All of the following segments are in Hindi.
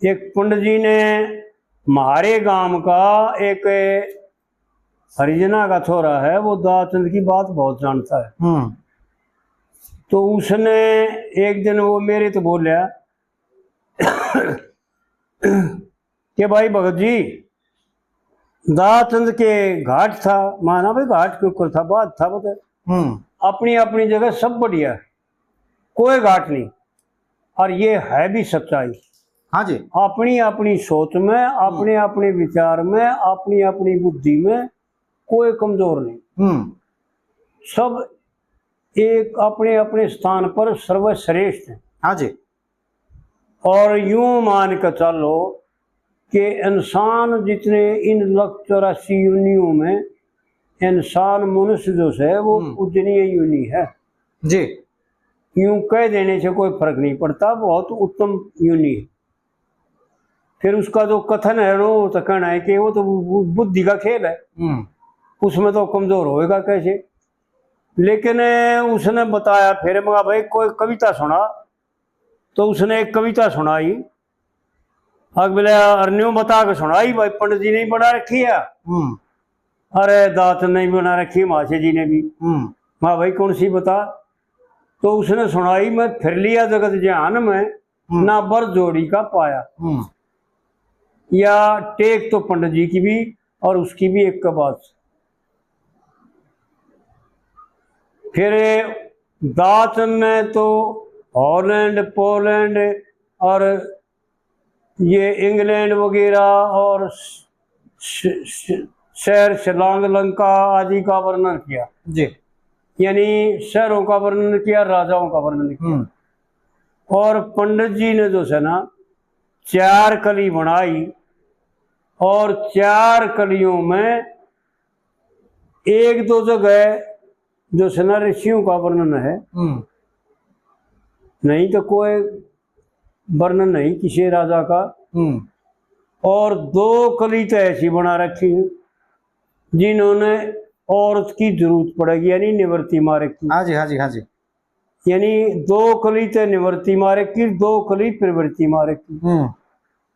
एक पंडित जी ने हमारे गांव का एक हरिजना का छोरा है, वो दातचंद की बात बहुत जानता है। तो उसने एक दिन वो मेरे तो बोलिया कि भाई भगत जी, दातचंद के घाट था। माना भाई घाट के ऊपर था, बात था बता। अपनी अपनी जगह सब बढ़िया, कोई घाट नहीं। और ये है भी सच्चाई। हाँ जी। अपनी अपनी सोच में, अपने अपने विचार में, अपनी अपनी बुद्धि में कोई कमजोर नहीं। सब एक अपने अपने स्थान पर सर्वश्रेष्ठ है। हाँ जी। और यूं मान कर चलो कि इंसान जितने इन 184 योनियों में इंसान मनुष्य जो है वो पूजनीय योनि है जी। यूं कह देने से कोई फर्क नहीं पड़ता, बहुत उत्तम योनि है। फिर उसका जो कथन है वो तो कहना है कि वो तो बुद्धि का खेल है, उसमें तो कमजोर होएगा कैसे। लेकिन उसने बताया, फिर मगा भाई कोई कविता सुना। तो उसने एक कविता सुनाई, अगले अरण्यों बता के सुनाई। भाई पंडित जी ने बना रखी है, अरे दात नहीं बना रखी महाशय जी ने भी। हाँ भाई कौन सी बता। तो उसने सुनाई, मैं फिर लिया जगत जहान में, ना बर जोड़ी का पाया। या टेक तो पंडित जी की भी और उसकी भी एक का बात। फिर दातन ने तो हॉलैंड, पोलैंड और ये इंग्लैंड वगैरह और शहर शिलांग, लंका आदि का वर्णन किया जी। यानी शहरों का वर्णन किया, राजाओं का वर्णन किया। और पंडित जी ने जो है ना 4 कली बनाई, और 4 कलियों में एक दो जगह जो है ना ऋषियों का वर्णन है, नहीं तो कोई वर्णन नहीं किसी राजा का। और 2 कली तो ऐसी बना रखी है जिन्होंने औरत की जरूरत पड़ेगी, यानी निवृत्ति मार्ग की। हाँ जी, हाँ जी, हाँ जी। यानी 2 कली तो निवृत्ति मार्ग की, 2 कली प्रवृत्ति मार्ग की,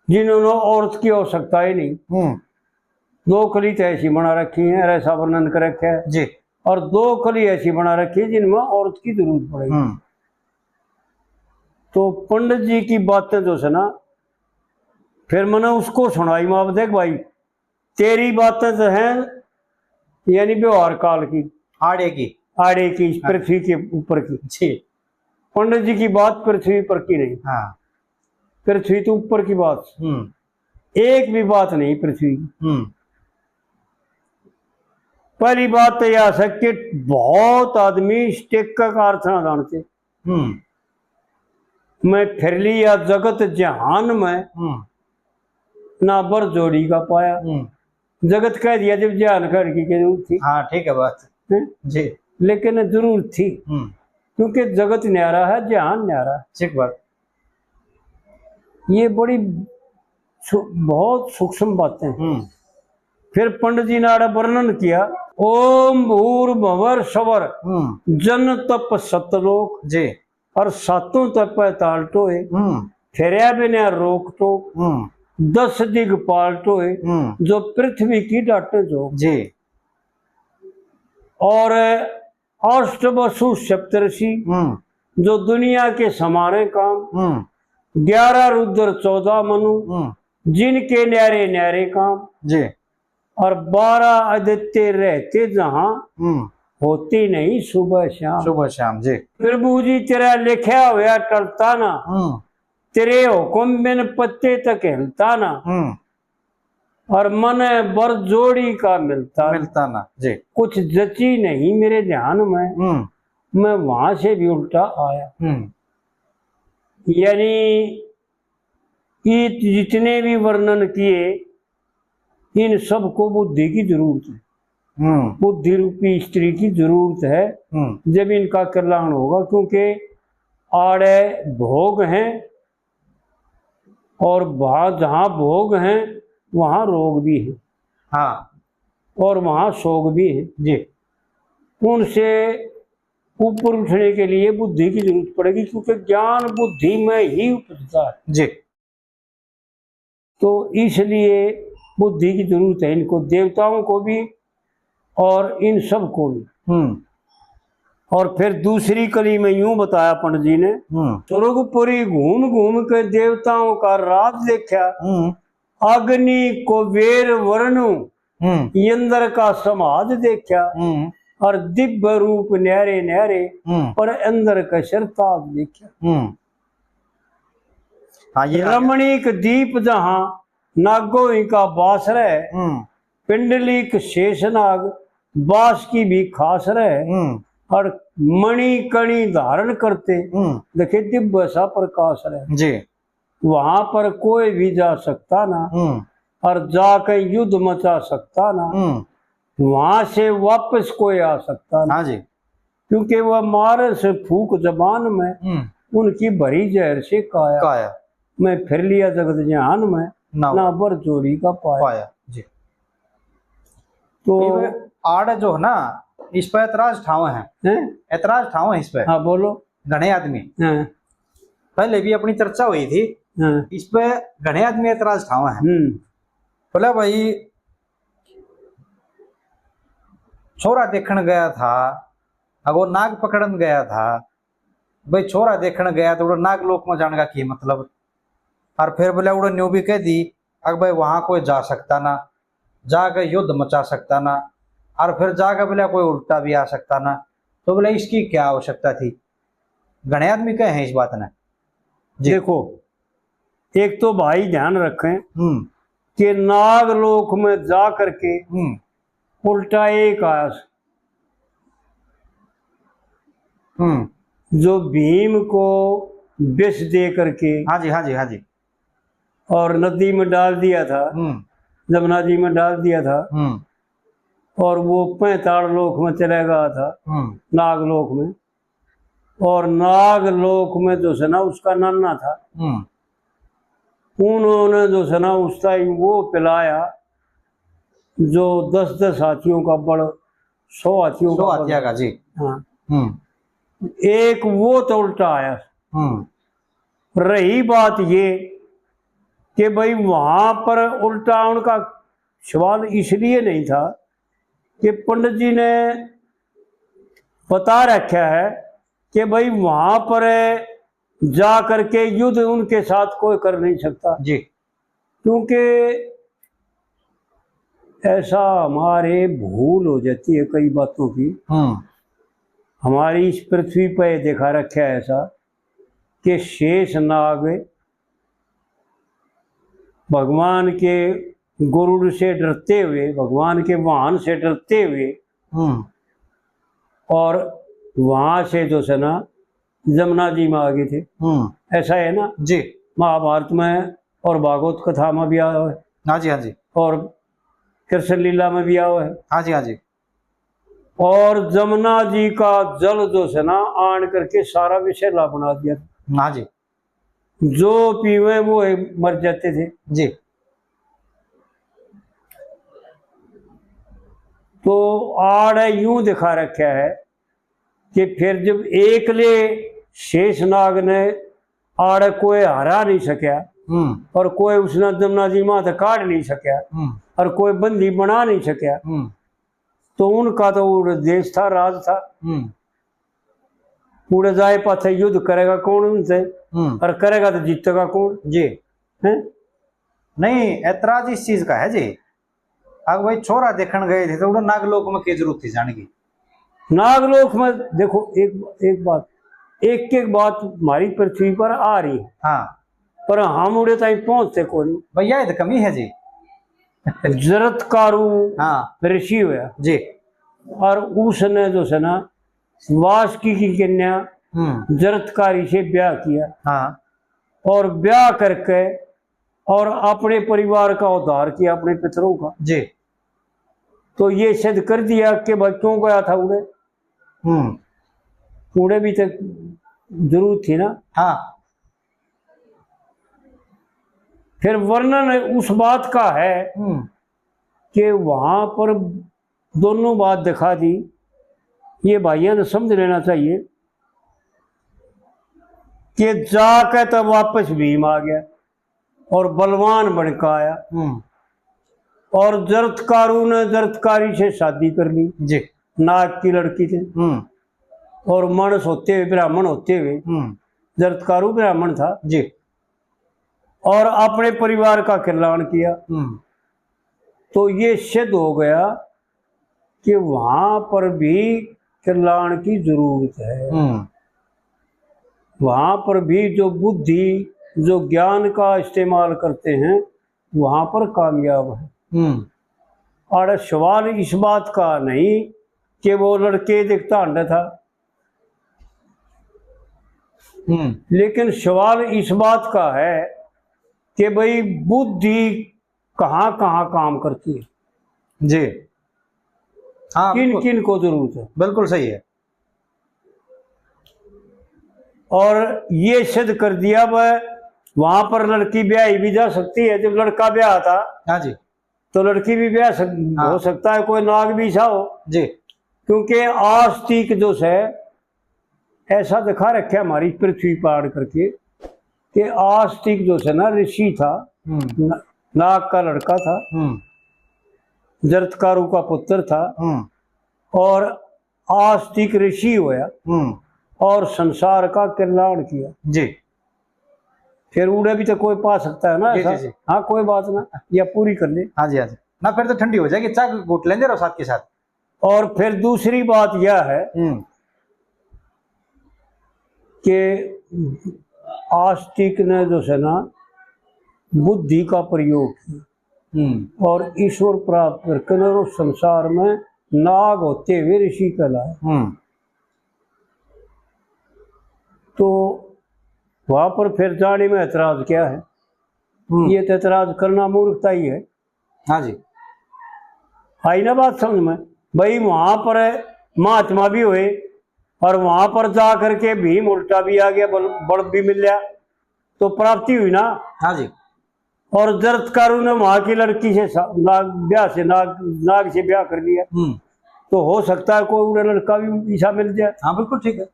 जिन्होंने औरत की आवश्यकता ही नहीं। 2 कली तो ऐसी बना रखी है, ऐसा वर्णन कर रखा है जी। और 2 कली ऐसी बना रखी है जिनमें औरत की जरूरत पड़ेगी। तो पंडित जी की बातें जो है ना, फिर मैंने उसको सुनाई। माँ देख भाई, तेरी बातें जो हैं यानी व्यवहार काल की, आड़े की, पृथ्वी के ऊपर की। जी। पंडित जी की बात पृथ्वी पर की नहीं। हाँ। पृथ्वी तो ऊपर की बात, एक भी बात नहीं पृथ्वी की। पहली बात तो यह है कि बहुत आदमी स्टेक का अर्थ ना जानते। मैं फिर लिया जगत जहान में, ना बर जोड़ी का पाया। जगत कह दिया जब जहान कर की जरूरत थी। हाँ ठीक है बात जी। लेकिन जरूरत थी क्योंकि जगत न्यारा है, जहान न्यारा है। ठीक बात। ये बड़ी बहुत सूक्ष्म बातें। फिर पंडित जी ने वर्णन किया, ओम भूर्भुवः स्वः जन तप सतलोक जी। और सातों तप तालटोए, फेरिया बिना रोक टोक 10 दिग्पाल टोए, जो पृथ्वी की डाटे जो जी। और अष्टवसु सप्तर्षि, जो दुनिया के समारे काम, 11 रुद्र 14 मनु, जिनके न्यारे न्यारे काम जी। और 12 आदित्य रहते जहां, होती नहीं सुबह शाम। सुबह शाम जी। प्रभु जी तेरा लिखा हुआ टलता ना, तेरे हुक्म बिन पत्ते तक हिलता ना, और मन बर जोड़ी का मिलता ना जी। कुछ जची नहीं मेरे ध्यान में, मैं वहां से भी उल्टा आया। यानी ये जितने भी वर्णन किए, इन सबको बुद्धि की जरूरत है। बुद्धि रूपी स्त्री की जरूरत है, जब इनका कल्याण होगा। क्योंकि आड़े भोग हैं और जहां भोग हैं वहां रोग भी है। हाँ। और वहां शोक भी है जी। उनसे ऊपर उठने के लिए बुद्धि की जरूरत पड़ेगी, क्योंकि ज्ञान बुद्धि में ही उपजता है जी। तो इसलिए बुद्धि की जरूरत है इनको, देवताओं को भी और इन सब को भी। और फिर दूसरी कली में यूं बताया पंडित जी ने, स्वर्गपुरी घूम घूम के देवताओं का राज देखा, अग्नि को वेर वर्णु इंद्र का समाज देखा, और दिव्य रूप न्यारे न्यारे पर अंदर का शरताज देखा। रमणीक दीप जहां नागों का बास रहे, पिंडलिक शेषनाग बास की भी खास रहे, और मणि कणी धारण करते देखे दिव्य सा प्रकाश रहे जी। वहां पर कोई भी जा सकता ना, और जाकर युद्ध मचा सकता ना, वहां से वापस कोई आ सकता ना। हाँ जी। क्योंकि वह मार से फूक जबान में उनकी भरी जहर से काया, मैं फिर लिया जगत जहान में ना बर चोरी का पाया जी। तो आड़ जो है ना, इस पर ऐतराज ठाव है, ऐतराज ठाव है इस पर। हाँ बोलो। घने आदमी पहले भी अपनी चर्चा हुई थी, इस पे घने आदमी ऐतराज ठाव है। बोला भाई छोरा देखने गया था, अगो नाग पकड़न गया था, भाई छोरा देखने गया तो नाग लोक में जाने का की मतलब। और फिर बोले उड़ो न्यू भी कह दी अगर भाई वहां कोई जा सकता ना, जाकर युद्ध मचा सकता ना, और फिर जाकर बोले कोई उल्टा भी आ सकता ना, तो बोले इसकी क्या आवश्यकता थी। घने आदमी कहे हैं इस बात ने। देखो एक तो भाई ध्यान रखें कि नागलोक में जा करके उल्टा एक आया जो भीम को विष दे करके, हाँ जी हाँ जी हाँ जी, और नदी में डाल दिया था, जमुना जी में डाल दिया था, और वो 45 लोक में चला गया था, नागलोक में। और नागलोक में जो है ना उसका नाना था, उन्होंने जो है ना उस टाइम वो पिलाया जो 10-10 हाथियों का बड़ 100 हाथियों का जी। हाँ एक वो तो उल्टा आया। रही बात ये कि भाई वहां पर उल्टा उनका सवाल इसलिए नहीं था कि पंडित जी ने बता रखा है कि भाई वहां पर जा करके युद्ध उनके साथ कोई कर नहीं सकता जी, क्योंकि ऐसा हमारे भूल हो जाती है कई बातों की। हमारी इस पृथ्वी पर देखा रखा है ऐसा कि शेष नाग भगवान के गरुड़ से डरते हुए, भगवान के वाहन से डरते हुए, और वहां से जो है ना जमुना जी में आ गए थे। ऐसा है ना जी, महाभारत में और भागवत कथा में भी आया है। हाँ जी हाँ जी, और कृष्ण लीला में भी आया है। हाँ जी हाँ जी। और जमुना जी का जल जो है ना आन करके सारा विषैला बना दिया। हाँ जी, जो पीवे वो मर जाते थे जी। तो आड़ यूं दिखा रखा है कि फिर जब एकले शेषनाग ने आड़ कोई हरा नहीं सका, और कोई उसने जमुना जी माता काट नहीं सका, और कोई बंदी बना नहीं सका, तो उनका तो देश था, राज था। उड़े जाए पाथे युद्ध करेगा कौन उनसे, और करेगा तो जीतेगा कौन जी है। नहीं ऐतराज इस चीज का है जी, अगर भाई छोरा देखने गए थे तो उड़ा नागलोक में क्या जरूरत थी जाने की। नागलोक में देखो एक बात, एक बात हमारी पृथ्वी पर आ रही है, हाँ, पर हम उड़े ताई पहुंचते को नहीं भैया, ये कमी है जी। जरतकारु हाँ ऋषि हुआ जी, और उसने जो है ना वासुकी की कन्या जरतकारी से ब्याह किया। हाँ, और ब्याह करके और अपने परिवार का उद्धार किया, अपने पितरों का जी। तो ये सिद्ध कर दिया कि भाई क्यों गया था उड़े, उड़े भी तक जरूरत थी ना। हाँ, फिर वर्णन उस बात का है कि वहां पर दोनों बात दिखा दी। ये भाइयों ने समझ लेना चाहिए कि जाकर तो वापस भीम आ गया। और बलवान बन के आया। और जरत्कारु ने जरत्कारी से शादी कर ली जी। नाग की लड़की से। और मानस होते हुए, ब्राह्मण होते हुए, जरत्कारु ब्राह्मण था जी। और अपने परिवार का कल्याण किया। तो ये सिद्ध हो गया कि वहां पर भी कल्याण की जरूरत है। वहां पर भी जो बुद्धि, जो ज्ञान का इस्तेमाल करते हैं, वहां पर कामयाब है। और सवाल इस बात का नहीं कि वो लड़के दिखता अंडा था, लेकिन सवाल इस बात का है कि भाई बुद्धि कहाँ कहाँ काम करती है, जी। हाँ, किन किन को जरूरत है। बिल्कुल सही है। और ये सिद्ध कर दिया वहां पर लड़की ब्याही भी जा सकती है। जब लड़का ब्याह था, हाँ जी, तो लड़की भी ब्याह हो सकता है, कोई नाग भी सा हो जी। क्योंकि आस्तिक जो है ऐसा दिखा रखे हमारी पृथ्वी पार करके कि आस्तिक जो है ना ऋषि था, नाग का लड़का था, जरत्कारु का पुत्र था और आस्तिक ऋषि होया और संसार का कल्याण किया। जी। फिर उड़े भी तो कोई पा सकता है ना ऐसा। जी। हाँ कोई बात ना, या पूरी कर ले। हाँ जी, हाँ जी। ना फिर तो ठंडी हो जाएगी, चाय घूट लेंगे रहो साथ के साथ। और फिर दूसरी बात यह है कि आस्तिक ने जो है ना बुद्धि का प्रयोग किया और ईश्वर प्राप्त करके न संसार में नाग होते हुए ऋषि कहलाए। तो वहां पर फिर जाने में ऐतराज क्या है? ये तो ऐतराज करना मूर्खता ही है। हाँ जी। आई ना बात समझ में? भाई वहां पर महात्मा भी हुए और वहां पर जा करके भीम उल्टा भी आ गया, बल भी मिल गया, तो प्राप्ति हुई ना। हाँ जी। और जरत्कारु ने वहां की लड़की से नाग से ब्याह कर लिया, तो हो सकता है कोई लड़का भी ईसा मिल जाए। हाँ बिल्कुल ठीक है,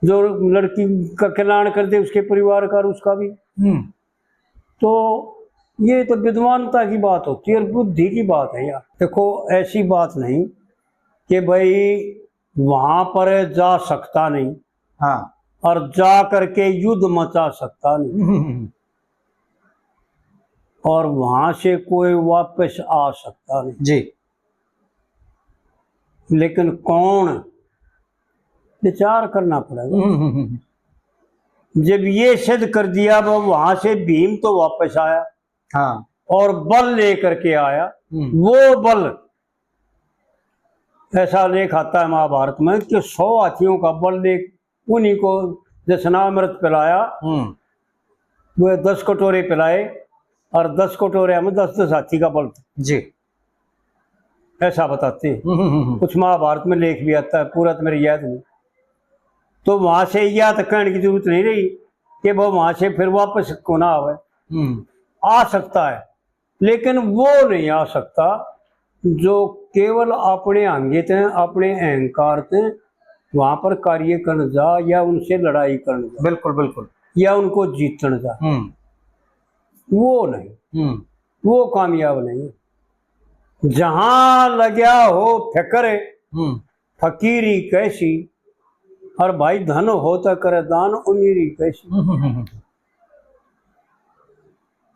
जो लड़की का कल्याण कर दे उसके परिवार का और उसका भी। तो ये तो विद्वानता की बात होती है और बुद्धि की बात है यार। देखो ऐसी बात नहीं कि भाई वहां पर जा सकता नहीं, हाँ, और जा करके युद्ध मचा सकता नहीं और वहां से कोई वापस आ सकता नहीं जी। लेकिन कौन, विचार करना पड़ेगा। जब ये सिद्ध कर दिया वहां से भीम तो वापस आया, हाँ, और बल लेकर के आया। वो बल, ऐसा लेख आता है महाभारत में कि 100 हाथियों का बल लेख उन्हीं को दशनामृत पिलाया, वो 10 कटोरे पिलाए और 10 कटोरे में 10-10 हाथी का बल जी। ऐसा बताते हैं। कुछ महाभारत में लेख भी आता है, पूरा तो मेरे याद नहीं। तो वहां से यह तक कहने की जरूरत नहीं रही कि वो वहां से फिर वापस को ना आवे। आ सकता है लेकिन वो नहीं आ सकता जो केवल अपने अंगित हैं, अपने अहंकार से वहां पर कार्य करने जा या उनसे लड़ाई करने जा, बिल्कुल बिल्कुल, या उनको जीतने जा, वो नहीं, वो कामयाब नहीं। जहां लग्या हो फिक्र फकीरी कैसी, और भाई धन होता करे दान उमीरी कैसी।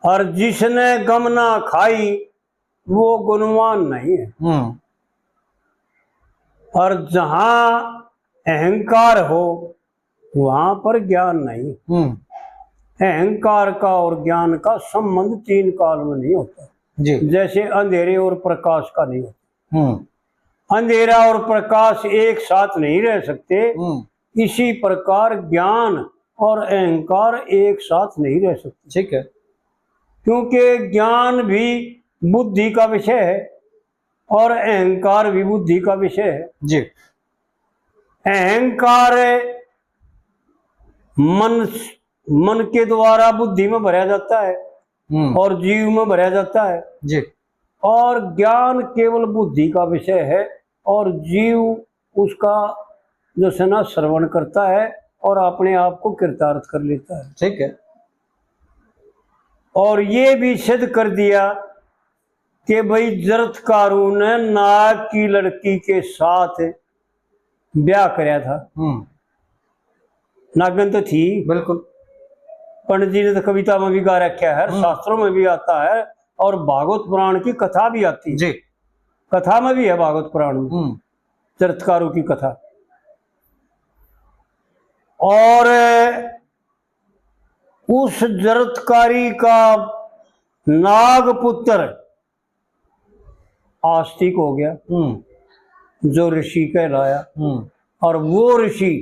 और जिसने गम ना खाई वो गुणवान नहीं है। और जहां अहंकार हो वहां पर ज्ञान नहीं। अहंकार का और ज्ञान का संबंध 3 काल में नहीं होता जी। जैसे अंधेरे और प्रकाश का नहीं होता। अंधेरा और प्रकाश एक साथ नहीं रह सकते, इसी प्रकार ज्ञान और अहंकार एक साथ नहीं रह सकते। ठीक है, क्योंकि ज्ञान भी बुद्धि का विषय है और अहंकार भी बुद्धि का विषय है जी। अहंकार मन के द्वारा बुद्धि में भरा जाता है और जीव में भरा जाता है जी। और ज्ञान केवल बुद्धि का विषय है और जीव उसका जो है ना श्रवण करता है और अपने आप को कृतार्थ कर लेता है। ठीक है। और ये भी सिद्ध कर दिया कि भाई जरत्कारु ने नाग की लड़की के साथ ब्याह कराया था। नागन तो थी, बिल्कुल। पंडित जी ने तो कविता में भी गा रखा है, शास्त्रों में भी आता है, और भागवत पुराण की कथा भी आती है जी। कथा में भी है, भागवत पुराण में जरत्कारु की कथा। और उस जरत्कारी का नागपुत्र आस्तिक हो गया, जो ऋषि कहलाया। और वो ऋषि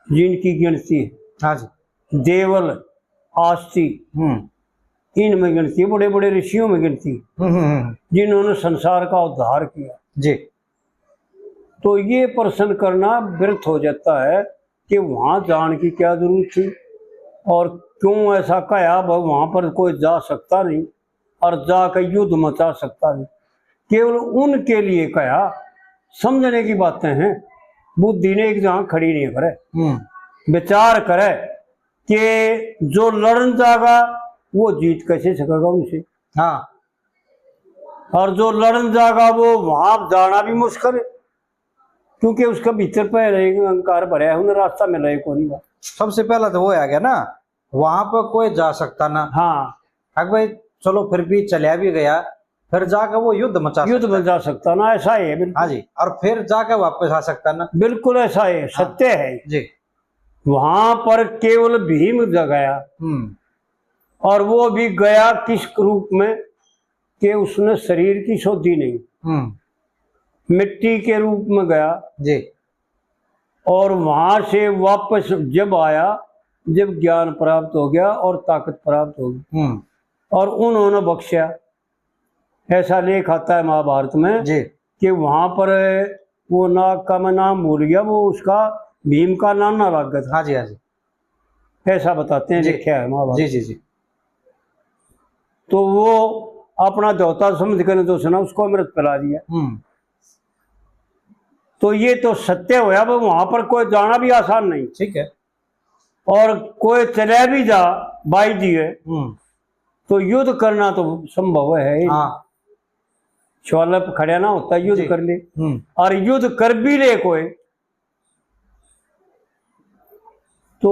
जिनकी गिनती है, हाँ जी, देवल, आस्तिक, इनमें गिनती है, बड़े बड़े ऋषियों में गिनती है, जिन्होंने संसार का उद्धार किया जी। तो ये प्रश्न करना व्यर्थ हो जाता है कि वहां जाने की क्या जरूरत थी, और क्यों ऐसा कहा वहां पर कोई जा सकता नहीं और जाकर युद्ध मचा सकता नहीं। केवल उनके लिए कहा, समझने की बातें हैं। बुद्धि ने एक जहां खड़ी नहीं करे, विचार करे कि जो लड़न जाएगा वो जीत कैसे सकेगा उनसे। हाँ, और जो लड़न जाएगा वो वहां जाना भी मुश्किल है, क्योंकि उसका भीतर पे अहंकार भरा है, उन्हें रास्ता मिला है कोई नहीं। सबसे पहला तो वो आ गया ना, वहां पर कोई जा सकता ना। हाँ, अगर भाई चलो फिर भी चलिया भी गया, फिर जाकर वो युद्ध मचा सकता ना, ऐसा है बिल्कुल। हाँ जी, और फिर जाकर वापस आ सकता ना, बिल्कुल ऐसा है, सत्य है जी। वहां पर केवल भीम गया, और वो भी गया किस रूप में कि उसने शरीर की शोधी नहीं, मिट्टी के रूप में गया जी। और वहां से वापस जब आया, जब ज्ञान प्राप्त हो गया और ताकत प्राप्त हो गई, और उन्होंने बख्शा। ऐसा लेख आता है महाभारत में जी कि वहां पर वो नाग का मैं नाम भूल गया, वो उसका भीम का नाम ना लग गया था। हाँ जी, हाँ जी, ऐसा बताते हैं, लिखा है महाभारत। जी जी जी। तो वो अपना देवता समझ कर तो सुना, उसको अमृत पिला दिया। तो ये तो सत्य हुआ, वहां पर कोई जाना भी आसान नहीं, ठीक है। और कोई चले भी जा बाई दिए तो युद्ध करना तो संभव है। हाँ, शवाल पे खड़ा ना होता, युद्ध कर ले, और युद्ध कर भी ले कोई, तो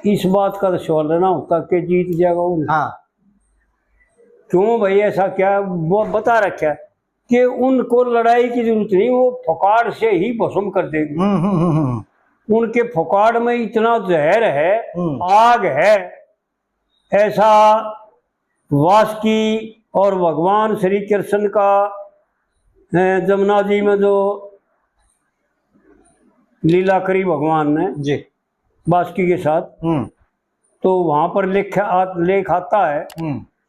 इस बात का तो सवाल ना होता कि जीत जाएगा वो। हाँ, क्यों भाई, ऐसा क्या वो बता रखा है कि उनको लड़ाई की जरूरत नहीं, वो फुकार से ही भस्म कर देंगे। उनके फुकार में इतना जहर है, आग है। ऐसा वासुकी और भगवान श्री कृष्ण का जमुना जी में जो लीला करी भगवान ने जी वासुकी के साथ, तो वहां पर लेख आता है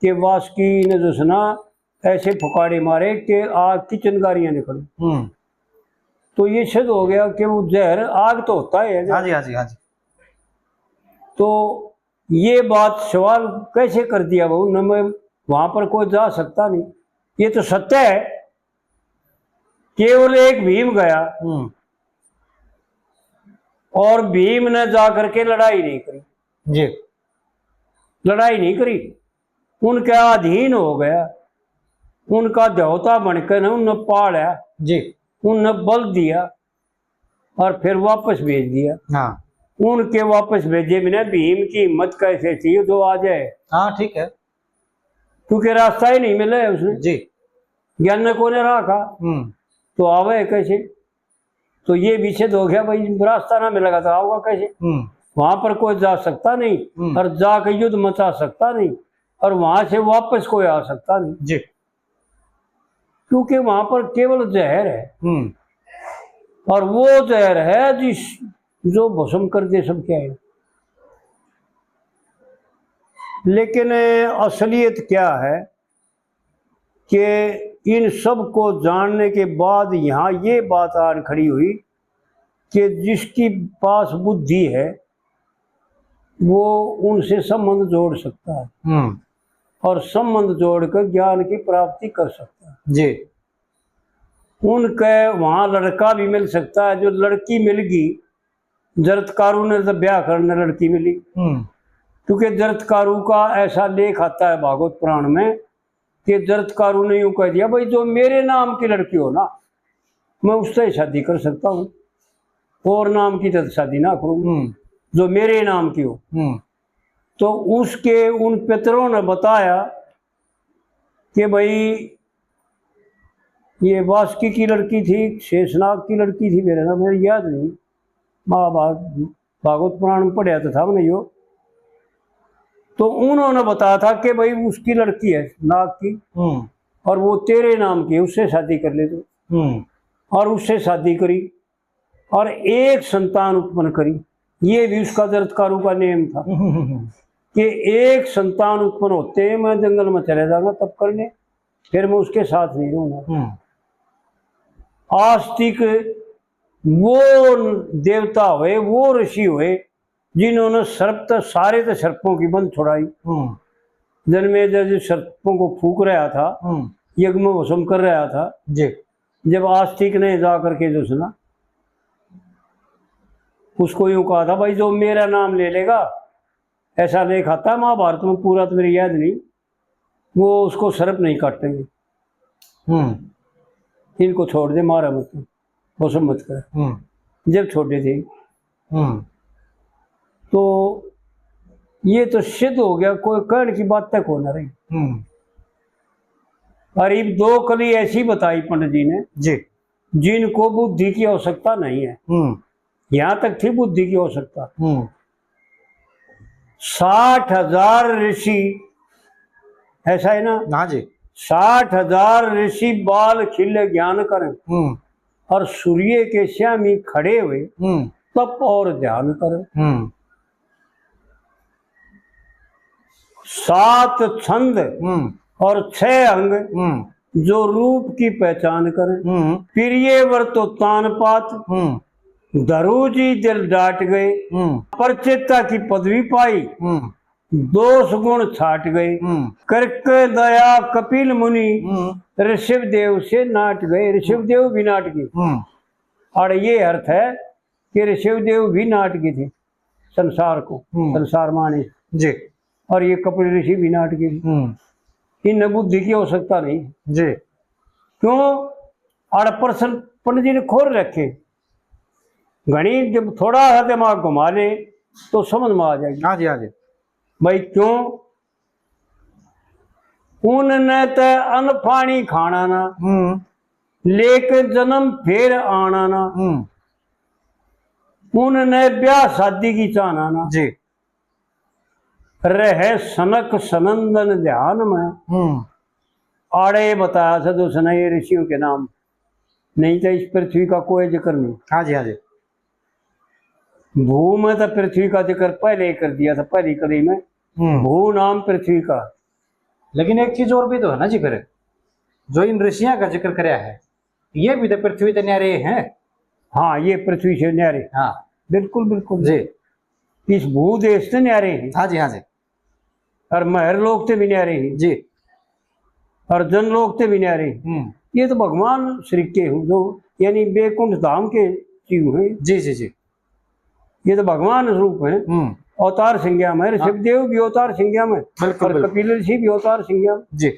कि वासुकी ने जो सुना ऐसे फुकाड़े मारे कि आग की चिंगारियां निकली। तो ये सिद्ध हो गया कि वो जहर आग तो होता है। हाँ जी, हाँ जी, हाँ जी। तो ये बात सवाल कैसे कर दिया वो न, वहां पर कोई जा सकता नहीं, ये तो सत्य है। केवल एक भीम गया और भीम ने जाकर के लड़ाई नहीं करी जी, लड़ाई नहीं करी, उनके अधीन हो गया, उनका देवता बनकर उनने पाला जी, उनने बल दिया और फिर वापस भेज दिया। हाँ, उनके वापस भेजे बिना भीम की हिम्मत कैसे थी जो आ जाए? हाँ, ठीक है, क्योंकि रास्ता ही नहीं मिला है उसने, जी। ज्ञान ने को ने रखा तो आवे कैसे? तो ये विषय हो गया भाई, रास्ता ना मिलेगा तो आओगा कैसे? वहां पर कोई जा सकता नहीं और जाकर युद्ध मचा सकता नहीं, और वहां से वापस कोई आ सकता नहीं जी, क्योंकि वहां पर केवल जहर है, और वो जहर है जो भस्म कर दे सब क्या है। लेकिन असलियत क्या है कि इन सब को जानने के बाद यहाँ ये बात आन खड़ी हुई कि जिसकी पास बुद्धि है वो उनसे संबंध जोड़ सकता है और संबंध जोड़कर ज्ञान की प्राप्ति कर सकता है जी। उनके वहाँ लड़का भी मिल सकता है, जो लड़की मिल गई, जरत्कारु ने जब ब्याह करने लड़की मिली क्योंकि जरत्कारु का ऐसा लेख आता है भागवत पुराण में कि जरत्कारु ने यूं कह दिया, भाई जो मेरे नाम की लड़की हो ना, मैं उससे शादी कर सकता हूँ, और नाम की तो शादी ना करूँ, जो मेरे नाम की हो। तो उसके उन पितरों ने बताया कि भाई ये वासुकी की लड़की थी, शेषनाग की लड़की थी, मेरा नाम मेरे याद नहीं, भागवत पुराण में पढ़ा तो था मैंने यो। तो उन्होंने बताया था कि भाई उसकी लड़की है नाग की, और वो तेरे नाम की है, उससे शादी कर ले तो। और उससे शादी करी और एक संतान उत्पन्न करी। ये भी उसका जरत्कारु का नियम था कि एक संतान उत्पन्न होते हैं मैं जंगल में चले जाऊंगा तब करने, फिर मैं उसके साथ नहीं रहूंगा। आस्तिक वो देवता हुए, वो ऋषि हुए जिन्होंने सर्प सारे तो सर्पों की बंद छुड़ाई। जन्मेजय जो सर्पों को फूक रहा था, यज्ञ में भस्म कर रहा था जी, जब आस्तिक ने जा करके जो सुना, उसको यूं कहा था, भाई जो मेरा नाम ले लेगा, ऐसा लेख आता है महाभारत में, पूरा तो मेरी याद नहीं, वो उसको सर्प नहीं काटेंगे, इनको छोड़ दे, मारा मत, भस्म मत कर। जब छोड़े थे तो ये तो सिद्ध हो गया, कोई कहने की बात तक हो ना रही। करीब 2 कली ऐसी बताई पंडित जी ने जी, जिनको बुद्धि की आवश्यकता नहीं है। यहाँ तक थी बुद्धि की आवश्यकता। 60,000 ऋषि, ऐसा है ना? हाँ जी। 60,000 ऋषि बाल खिले ज्ञान करें और सूर्य के श्यामी खड़े हुए तप और ध्यान करें। 7 छंद और 6 अंग जो रूप की पहचान करें। प्रिय वर्तो तान पात धरू जी दिल डाट गए, परचेता की पदवी पाई, दोष गुण छाट गए, करके दया कपिल मुनि ऋषभ देव से नाट गए। ऋषभ देव भी नाट गए, और ये अर्थ है कि ऋषभ देव भी नाट गए थे संसार को, संसार माने जी, और ये कपिल ऋषि भी नाट गए। इन बुद्धि की आवश्यकता नहीं जी। क्यों? 8% पंडित जी ने खोल रखे, घनी जब थोड़ा सा दिमाग घुमा ले तो समझ में आ जाएगी। हाँ जी, हाँ जी। भाई क्यों? उनने तो अन्न पानी खाना ना, लेके जन्म फिर आना ना, उनने ब्याह शादी की चाहना ना जी, रहे सनक सनंदन ध्यान में। आड़े बताया था तो सुना ये ऋषियों के नाम, नहीं तो इस पृथ्वी का कोई जिक्र नहीं। हाँ जी, हाँ जी। भू में तो पृथ्वी का जिक्र पहले ही कर दिया था, पहली कड़ी में, भू नाम पृथ्वी का। लेकिन एक चीज और भी तो है ना जी, फिर जो इन ऋषियों का जिक्र कराया है, ये भी तो पृथ्वी तो न्यारे हैं। हाँ, ये पृथ्वी से न्यारे, हाँ बिल्कुल बिल्कुल जी, इस भू देश से न्यारे हैं। हाँ जी, हाँ जी। और महर लोग से भी न्यारे हैं जी, और जन लोग से भी न्यारे हैं। ये तो भगवान श्री के हूँ, जो यानी बैकुंठ धाम के जीव हैं जी जी जी। ये तो भगवान रूप है, अवतार संज्ञा में। ऋषभ देव भी अवतार संज्ञा में, और कपिल ऋषि भी अवतार संज्ञा में जी।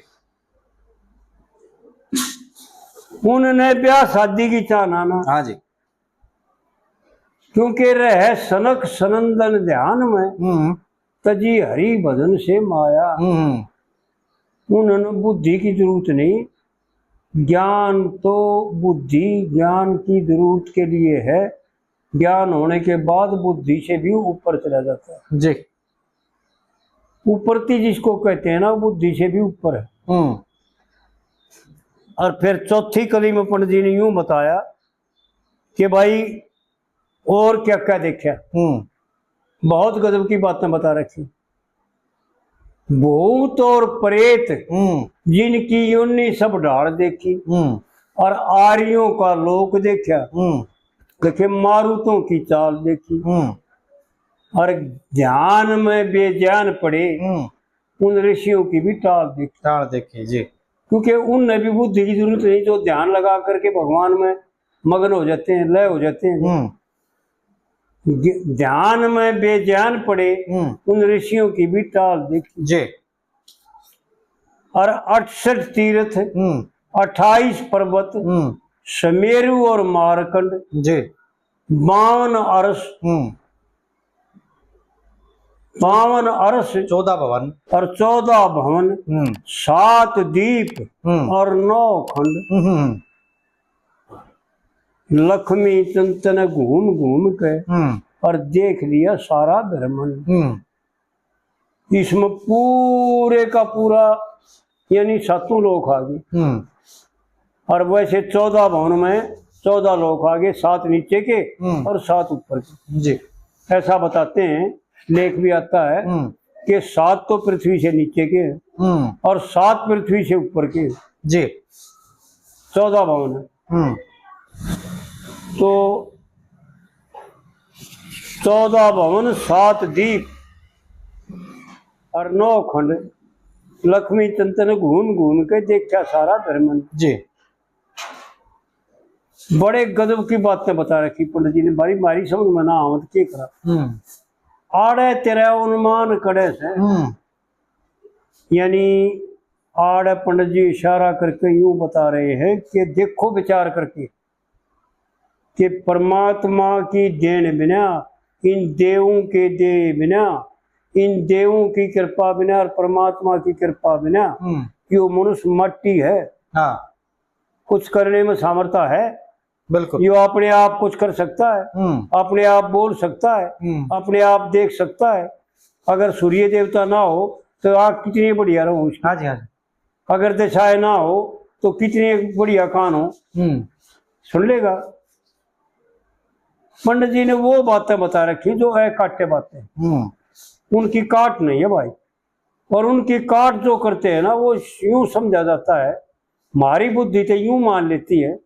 उन्होंने ब्याह शादी की चाहना ना, हाँ जी, क्योंकि रहे सनक सनंदन ध्यान में, तजी हरि भजन से माया। उन्होंने बुद्धि की जरूरत नहीं, ज्ञान तो बुद्धि ज्ञान की जरूरत के लिए है, ज्ञान होने के बाद बुद्धि से भी ऊपर चला जाता है जी। ऊपरती जिसको कहते हैं ना, बुद्धि से भी ऊपर है। और फिर चौथी कली में पंडित जी ने यूं बताया कि भाई और क्या क्या देखा, बहुत गजब की बातें बता रखी। भूत और प्रेत जिनकी योनि सब ढाड़ देखी, और आर्यों का लोक देखा, देखे मारुतों की चाल देखी, और ध्यान में बेजान पड़े उन ऋषियों की भी टाल देखी जी। क्योंकि उनने भी बुद्धि की जरूरत नहीं, जो ध्यान लगा करके भगवान में मगन हो जाते हैं, लय हो जाते हैं। ध्यान में बेजान पड़े उन ऋषियों की भी टाल देखी। जी। और 68 तीर्थ, 28 पर्वत, समेरु और मारकंड, जी। 52 अरस, 52 अरस, 14 भवन और 14 भवन, 7 दीप और 9 खंड। लक्ष्मी चंद ने घूम घूम के और देख लिया सारा ब्रह्मांड। इसमें पूरे का पूरा यानी 7 लोक आ गए। और वैसे 14 भवन में 14 लोक आ गए, 7 नीचे के और 7 ऊपर के। जी। ऐसा बताते हैं, लेख भी आता है कि 7 तो पृथ्वी से नीचे के और 7 पृथ्वी से ऊपर के। जी। 14 भवन है। तो 14 भवन, 7 दीप और 9 खंड। लक्ष्मी चंद ने घूम घूम के देखा सारा ब्रह्मांड। जी। बड़े गजब की बातें बता रखी पंडित जी ने, बारी मारी समझ में ना आवत के करा। आड़े तेरा अनुमान कड़े से, यानी आड़े पंडित जी इशारा करके यूं बता रहे हैं कि देखो विचार करके कि परमात्मा की देन बिना, इन देवों के दे बिना, इन देवों की कृपा बिना और परमात्मा की कृपा बिना कि वो मनुष्य मट्टी है। हाँ। कुछ करने में सामर्थ्य है? बिल्कुल। ये अपने आप कुछ कर सकता है, अपने आप बोल सकता है, अपने आप देख सकता है। अगर सूर्य देवता ना हो तो आँख कितनी बढ़िया रहो उसकी। हाँ जी, हाँ जी। अगर दिशाएं ना हो तो कितने बढ़िया कान हो, सुन लेगा। पंडित जी ने वो बातें बता रखी जो है काटे बातें, उनकी काट नहीं है भाई। और उनकी काट जो करते हैं ना, वो यूं समझा जाता है, हमारी बुद्धि तो यूं मान लेती है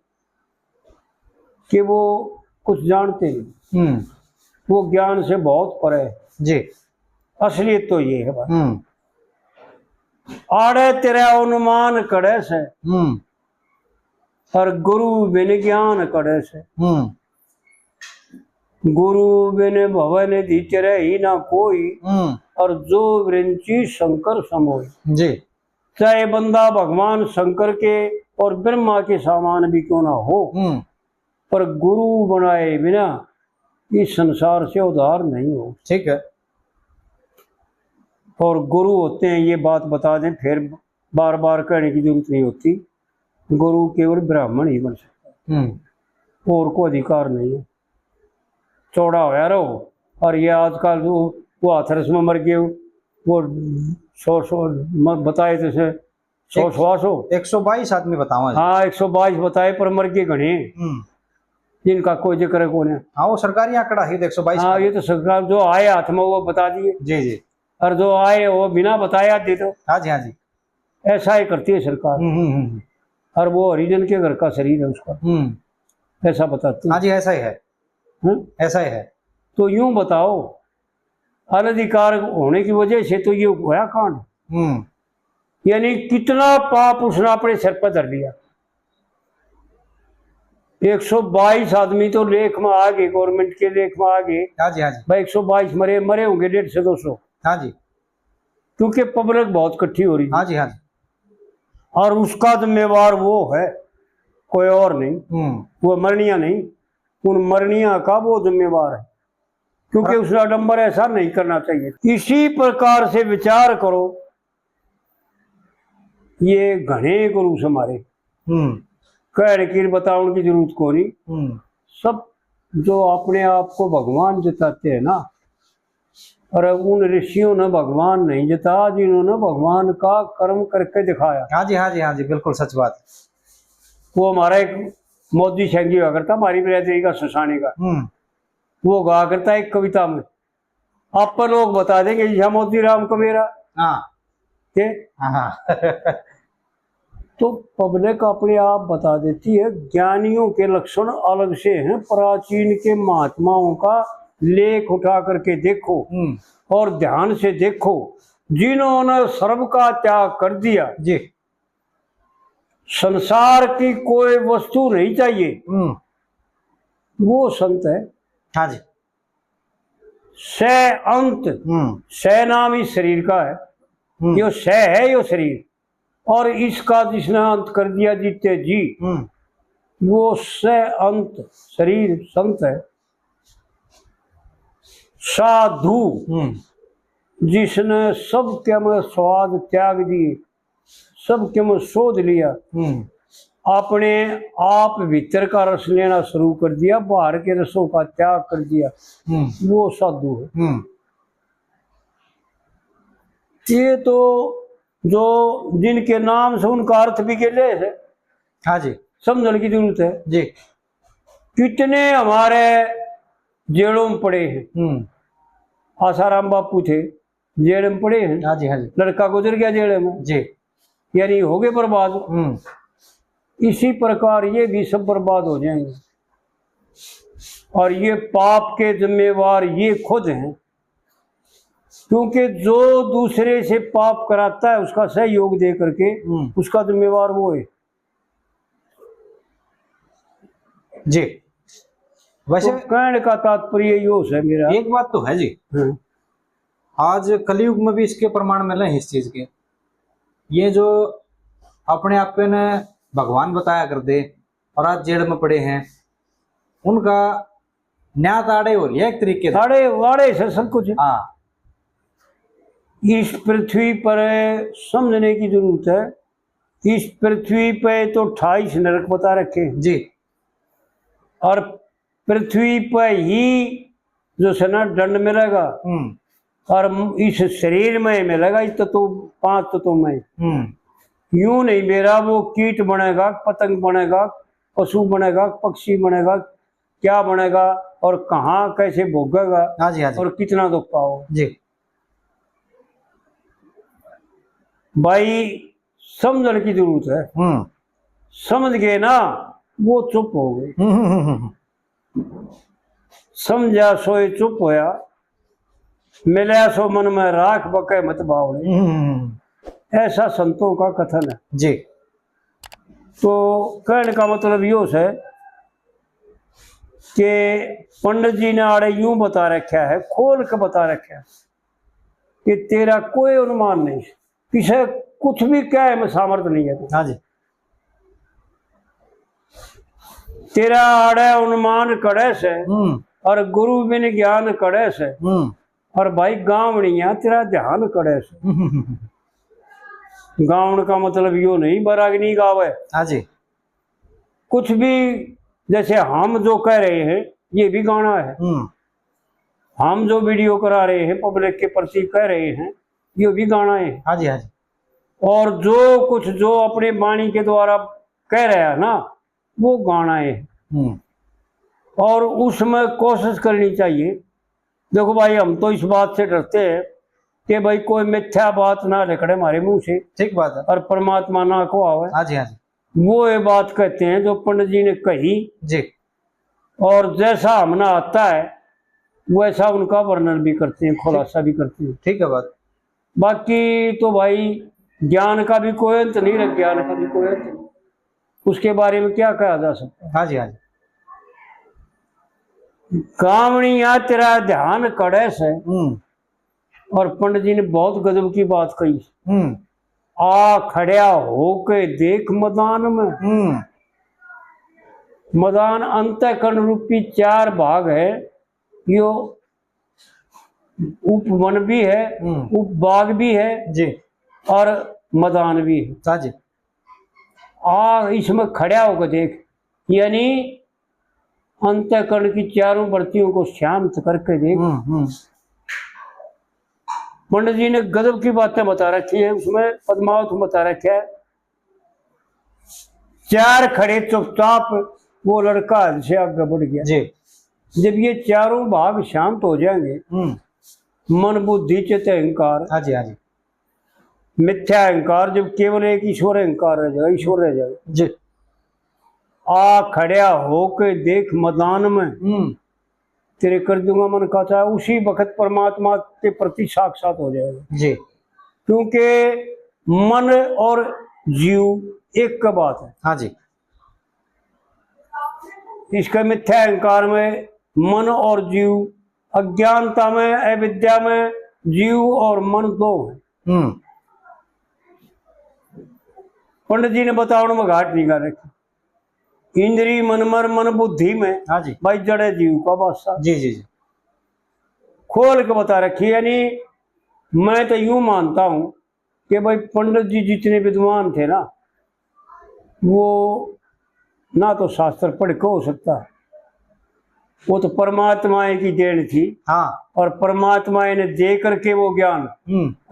कि वो कुछ जानते नहीं। वो ज्ञान से बहुत परे है जी। असलियत तो ये है भाई। आड़े तेरा अनुमान कड़े से और गुरु बिन ज्ञान कड़े से। गुरु बिन भवन दीचरे ही ना कोई, और जो वृंची शंकर समोई। जी। चाहे बंदा भगवान शंकर के और ब्रह्मा के समान भी क्यों ना हो, पर गुरु बनाए बिना इस संसार से उद्धार नहीं हो। ठीक है। और गुरु होते हैं, ये बात बता दें, फिर बार बार कहने की जरूरत नहीं होती। गुरु केवल ब्राह्मण ही बन सकता है, और को अधिकार नहीं है। चौड़ा होया रहो। और ये आजकल वो हाथरस में मर गए, वो 100 बताए थे 100 122 आदमी बताओ। हाँ 122 बताए, पर मर गए घने, जिनका कोई जिक्र कौन है। हाँ, वो सरकारी आंकड़ा ही 122। हाँ, ये तो सरकार जो आए हाथ में वो बता दिए। जी जी। और जो आए वो बिना बताया दे दो। हाँ जी, हाँ जी। ऐसा ही करती है सरकार। और वो हरिजन के घर का शरीर है उसका, ऐसा बताते हैं। हाँ जी, ऐसा ही है। ऐसा ही है। तो यूं बताओ, अनधिकार होने की वजह से तो ये हुआ कांड। यानी कितना पाप उसने अपने सिर पर धर लिया। 122 आदमी तो लेख में आ गए, गवर्नमेंट के लेख में आ गए। हाँ जी, हाँ जी। भाई 122 मरे होंगे 150 से 200। हाँ जी। क्योंकि पब्लिक बहुत इकट्ठी हो रही है। हाँ जी, हाँ जी। और उसका जिम्मेवार वो है, कोई और नहीं। वो मरनिया नहीं, उन मरनिया का वो जिम्मेवार है, क्योंकि उसने आडंबर ऐसा नहीं करना चाहिए। इसी प्रकार से विचार करो, ये घने गुरु से हमारे कह की बताने की जरूरत को नहीं। सब जो अपने आप को भगवान जताते हैं ना, और उन ऋषियों ने भगवान नहीं जता, जिन्होंने भगवान का कर्म करके दिखाया। हाँ जी, हाँ जी, हाँ जी, बिल्कुल सच बात। वो हमारा एक मोदी शेंगी हुआ करता, हमारी बिरादरी का सुसाने का, वो गा करता एक कविता में, आप पर लोग बता देंगे यह मोदी राम को मेरा। हाँ। के हाँ। तो पब्लिक अपने आप बता देती है। ज्ञानियों के लक्षण अलग से हैं। प्राचीन के महात्माओं का लेख उठा करके देखो और ध्यान से देखो, जिन्होंने सर्व का त्याग कर दिया जी। संसार की कोई वस्तु नहीं चाहिए, वो संत है। हाँ जी। स अंत, स नाम इस शरीर का है, यो स है यो शरीर, और इसका जिसने अंत कर दिया जीते जी, वो स अंत शरीर संत है। साधु, जिसने सबके में स्वाद त्याग दिए, सबके में शोध लिया, अपने आप भीतर का रस लेना शुरू कर दिया, बाहर के रसों का त्याग कर दिया, वो साधु है। ये तो जो जिनके नाम से उनका अर्थ भी के लिए है, हाँ जी, समझने की जरूरत है जी। कितने हमारे जेलों में पड़े हैं। आसाराम बापू थे, जेल में पड़े हैं। हाँ जी, हाँ जी, लड़का गुजर गया जेल में जी, यानी हो गए बर्बाद। इसी प्रकार ये भी सब बर्बाद हो जाएंगे, और ये पाप के जिम्मेवार ये खुद हैं, क्योंकि जो दूसरे से पाप कराता है उसका सहयोग दे करके उसका जिम्मेवार वो है जी। वैसे तो कहने का तात्पर्य यो है मेरा। एक बात तो है जी, आज कलयुग में भी इसके प्रमाण मिले हैं इस चीज के। ये जो अपने आप ने भगवान बताया कर दे और आज जेल में पड़े हैं, उनका न्याय ताड़े हो रही है एक तरीके से। ताड़े वाड़े से सब कुछ। हाँ, इस पृथ्वी पर समझने की जरूरत है, इस पृथ्वी पे तो 28 नरक बता रखे जी, और पृथ्वी पर ही जो है ना दंड मिलेगा, और इस शरीर में मिलेगा इस तो 5 तत्वों में। यूं नहीं मेरा वो कीट बनेगा, पतंग बनेगा, पशु बनेगा, पक्षी बनेगा, क्या बनेगा और कहाँ कैसे भोगेगा। हाँ जी, हाँ जी, और कितना दुख पाओ जी। भाई, समझने की जरूरत है। समझ गए ना, वो चुप हो गए। समझा सोए चुप होया, मिला सो मन में राख बके मत बावड़े। ऐसा संतों का कथन है जी। तो कहने का मतलब यो है कि पंडित जी ने आड़े यूं बता रखा है, खोल के बता रखा है कि तेरा कोई अनुमान नहीं, किसे कुछ भी कहे में सामर्थ्य नहीं है। हाँ जी, तेरा आड़े अनुमान कड़े से और गुरु बिन ज्ञान कड़े से, और भाई गावड़िया तेरा ध्यान कड़े से। गावण का मतलब यो नहीं बरागनी गावे। हाँ जी, कुछ भी जैसे हम जो कह रहे हैं ये भी गाना है। हम जो वीडियो करा रहे हैं पब्लिक के प्रति कह रहे हैं ये भी गाना है। हाँ जी, हाँ जी। और जो कुछ जो अपने वाणी के द्वारा कह रहा है ना वो गाना है, और उसमें कोशिश करनी चाहिए। देखो भाई, हम तो इस बात से डरते हैं कि भाई कोई मिथ्या बात ना निकले हमारे मुंह से, ठीक बात है। और परमात्मा ना को आवे। हाँ जी, हाँ जी, वो ये बात कहते हैं जो पंडित जी ने कही जी, और जैसा हमने आता है वैसा उनका वर्णन भी करते हैं, खुलासा भी करते हैं। ठीक है बात। बाकी तो भाई ज्ञान का भी कोई अंत नहीं है, ज्ञान का भी कोई अंत नहीं, उसके बारे में क्या कहा जा सकता है। हाँ जी, हाँ जी। कामणिया तेरा ध्यान कड़े से, और पंडित जी ने बहुत गजब की बात कही। आ खड़िया होके देख मैदान में। मैदान अंतःकरण रूपी 4 भाग है, यो उपवन भी है, उपबाग भी है जी, और मैदान भी है। हाँ जी, इसमें खड़ा होकर देख, यानी अंतःकरण की 4 वृत्तियों को शांत करके देख। पंडित जी ने गजब की बातें बता रखी है, उसमें पद्मावत बता रखा है। 4 खड़े चुपचाप, वो लड़का हद से आगे बढ़ गया जी। जब ये 4 भाग शांत हो जाएंगे, मन बुद्धि चित्त अहंकार, हाँ जी, हाँ जी, मिथ्या अहंकार, जब केवल एक ईश्वर अहंकार रह जाएगा, ईश्वर रह जाएगा जी। आ खड़िया होके देख मैदान में, तेरे कर दूंगा मन का चाहे, उसी वक्त परमात्मा के प्रति साक्षात हो जाएगा जी। क्योंकि मन और जीव एक का बात है। हाँ जी, इसके मिथ्या अहंकार में मन और जीव अज्ञानता में, अविद्या में जीव और मन दो हैं। पंडित जी ने बताओ में घाट नहीं कर रखी। इंद्री मन मर मन बुद्धि में, हाँ जी, भाई जड़े जीव का बादशाह जी जी जी, खोल के बता रखी। यानी मैं तो यूं मानता हूं कि भाई पंडित जी जितने विद्वान थे ना, वो ना तो शास्त्र पढ़ के हो सकता, वो तो परमात्मा की देन थी। हाँ, और परमात्मा ने दे करके वो ज्ञान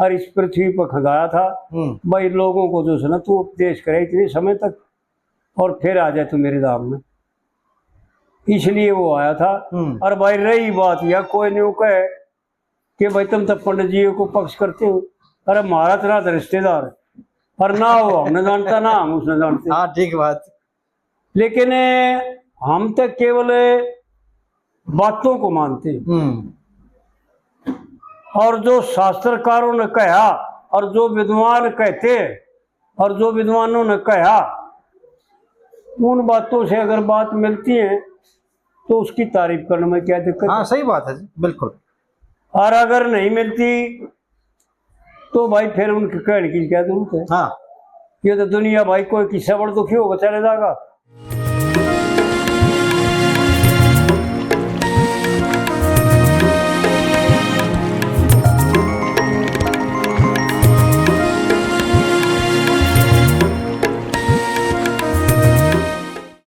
और इस पृथ्वी पर खंगाया था। भाई लोगों को जो है ना तू उपदेश करे इतने समय तक और फिर आ जाए तू मेरे धाम में, इसलिए वो आया था। और भाई रही बात या कोई नहीं कहे कि भाई तुम तो पंडित जी को पक्ष करते हो, अरे हमारा तरह तो रिश्तेदार है और ना वो हमने जानता ना हम उसने जानते। हाँ ठीक बात। लेकिन हम तो केवल बातों को मानते हैं, और जो शास्त्रकारों ने कहा और जो विद्वान कहते और जो विद्वानों ने कहा, उन बातों से अगर बात मिलती है तो उसकी तारीफ करने में क्या दिक्कत। हाँ सही बात है जी, बिल्कुल। और अगर नहीं मिलती तो भाई फिर उनके कहने की क्या जरूरत है। हाँ, ये तो दुनिया भाई कोई किस्सा बड़ दुखी होगा चले जाएगा।